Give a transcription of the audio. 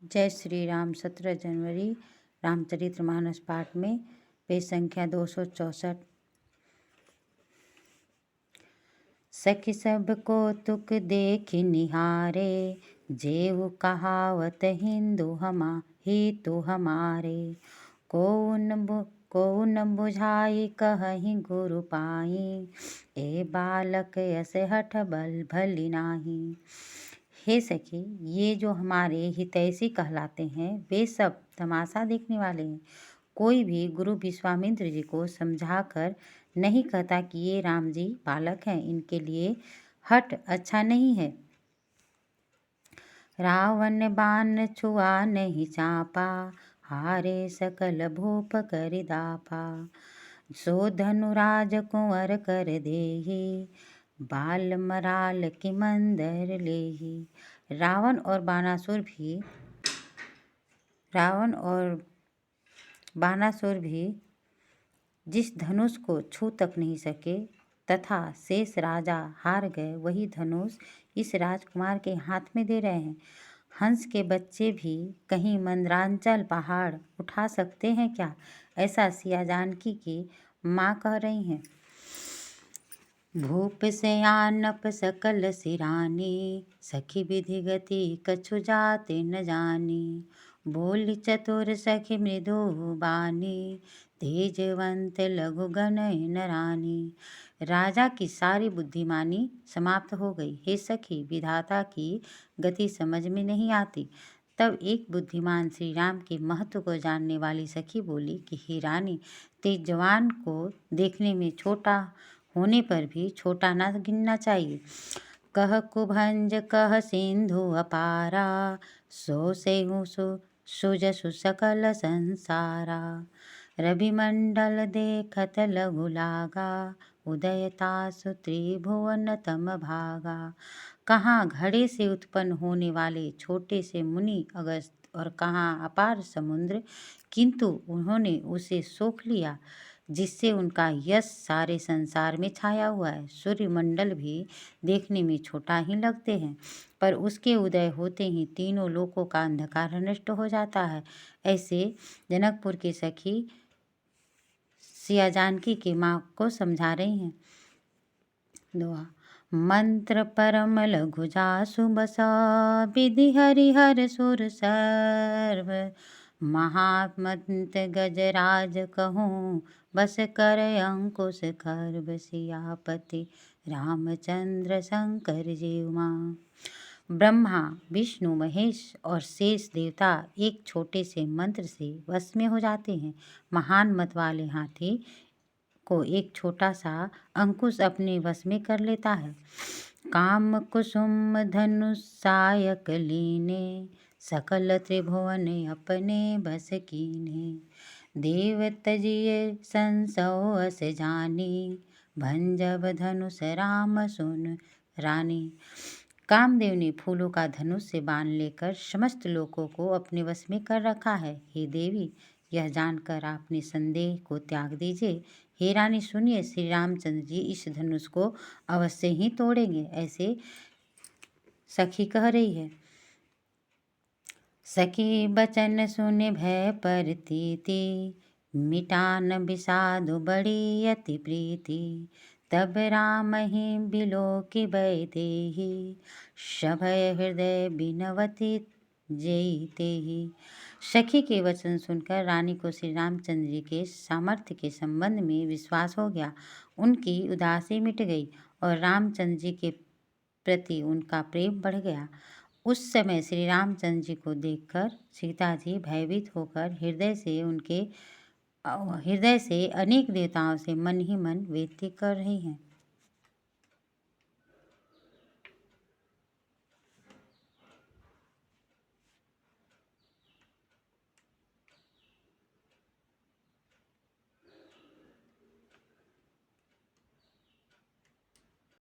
जय श्री राम। 17 जनवरी रामचरितमानस पाठ में पेज संख्या 264। सखी सब कौतुक देख निहारे, जेऊ कहावत हिंदू हितु हमारे। को न बुझाई कहहि गुरु पाई, ए बालक यस हठ बल भली नाही। हे सखी, ये जो हमारे हितैषी कहलाते हैं वे सब तमाशा देखने वाले हैं। कोई भी गुरु विश्वामित्र जी को समझाकर नहीं कहता कि ये राम जी बालक हैं, इनके लिए हठ अच्छा नहीं है। रावण बाण छुआ नहीं चापा, हारे सकल भूप कर दापा। सो धनुराज कुंवर कर देहि, बाल मराल की मंदर लेहि। रावण और बानासुर भी जिस धनुष को छू तक नहीं सके तथा शेष राजा हार गए, वही धनुष इस राजकुमार के हाथ में दे रहे हैं। हंस के बच्चे भी कहीं मंदरांचल पहाड़ उठा सकते हैं क्या? ऐसा सिया जानकी की माँ कह रही हैं। भूप सयानप सकल सिरानी, सखी विधि गति कछु जाते न जानी। बोल चतुर सखी मृदु बानी, तेजवंत लघु गनय न रानी। राजा की सारी बुद्धिमानी समाप्त हो गई। हे सखी, विधाता की गति समझ में नहीं आती। तब एक बुद्धिमान श्री राम के महत्व को जानने वाली सखी बोली कि हे रानी, तेजवान को देखने में छोटा होने पर भी छोटा ना गिनना चाहिए। कह कुभंज कह सिंधु अपारा, सो सेहु सुजसु सकल संसारा। रवि मंडल देखत लघु लागा, उदयतासु त्रिभुवन तम भागा। कहाँ घड़े से उत्पन्न होने वाले छोटे से मुनि अगस्त और कहाँ अपार समुद्र, किंतु उन्होंने उसे सोख लिया जिससे उनका यश सारे संसार में छाया हुआ है। सूर्यमंडल भी देखने में छोटा ही लगते हैं, पर उसके उदय होते ही तीनों लोकों का अंधकार नष्ट हो जाता है। ऐसे जनकपुर की सखी सिया जानकी की माँ को समझा रही हैं। दुआ। मंत्र परम लघु जासु बसा, विधि हरिहर सुर सर्व। महामंत गजराज कहूँ, बस कर अंकुश खर्व। सियापति रामचंद्र शंकर जीव माँ। ब्रह्मा विष्णु महेश और शेष देवता एक छोटे से मंत्र से वश में हो जाते हैं। महान मत वाले हाथी को एक छोटा सा अंकुश अपने वश में कर लेता है। काम कुसुम धनुष सायक लीने, सकल त्रिभुवन अपने बस कीन्हे। देव तजिए संसो अस जानी, भंजब धनुष राम सुन रानी। कामदेव ने फूलों का धनुष से बाण लेकर समस्त लोकों को अपने वश में कर रखा है। हे देवी, यह जानकर आपने संदेह को त्याग दीजिए। हे रानी सुनिए, श्री रामचंद्र जी इस धनुष को अवश्य ही तोड़ेंगे। ऐसे सखी कह रही है। सखी बचन सुन भय परतीति, मिटान विषादु बड़ी अति प्रीति। तब राम ही बिलो की भय देहि, सभय हृदय बिनवती जयते ही। सखी के वचन सुनकर रानी को श्री रामचंद्र जी के सामर्थ्य के संबंध में विश्वास हो गया। उनकी उदासी मिट गई और रामचंद्र जी के प्रति उनका प्रेम बढ़ गया। उस समय श्री रामचंद्र जी को देखकर सीता जी भयभीत होकर हृदय से अनेक देवताओं से मन ही मन विनती कर रही हैं।